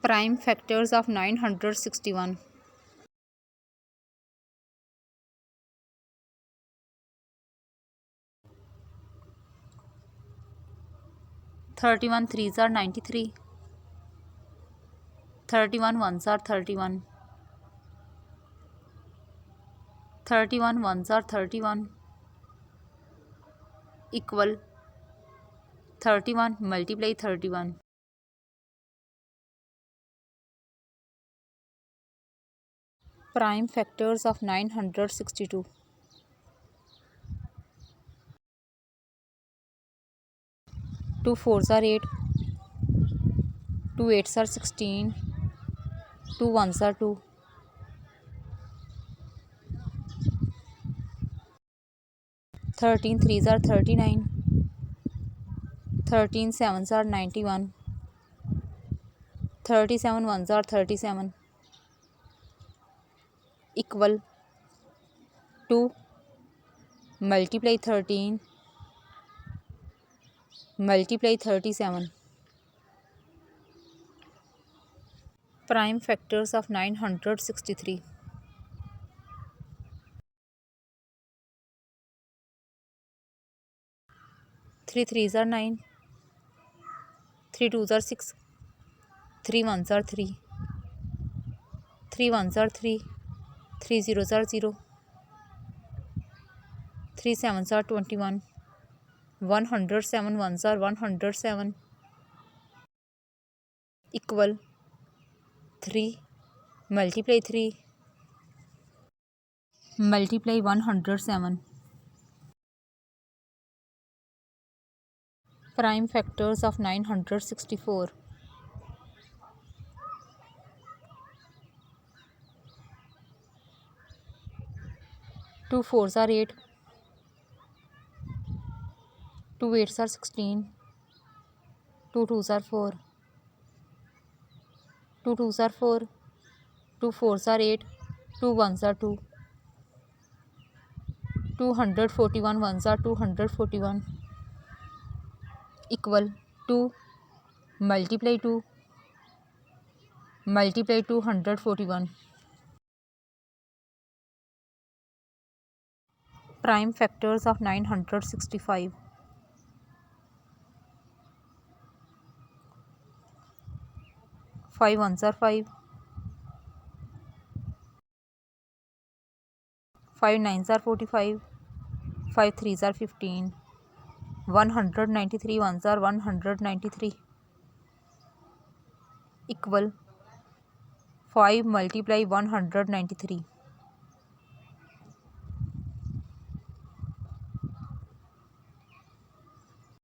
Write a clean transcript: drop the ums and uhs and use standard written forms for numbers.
Prime factors of 961. 31 threes are 93. 31 ones are 31. 31 ones are 31. Equal 31 multiply 31. Prime factors of 962. 2 fours are 8. 2 eights are 16. 2 ones are 2. 13 threes are 39. 13 sevens are 91. 37 ones are 37. Equal 2 multiply 13 multiply 37. Prime factors of 963. 3 threes are 9. 3 twos are 6. 3 ones are 3. 3 ones are 3. 3 zeros are 0. 3 sevens are 21. 107 ones are 107. Equal 3 multiply 3 multiply 107. Prime factors of 964. 2 fours are 8. 2 eights are 16. 2 twos are 4. 2 twos are 4. 2 fours are 8. 2 ones are 2. 241 ones are 241. Equal 2 multiply 2 multiply 241. Prime factors of 965. 5 ones are 5. 5 nines are 45. 5 threes are 15. 193 ones are 193. Equal 5 multiply 193.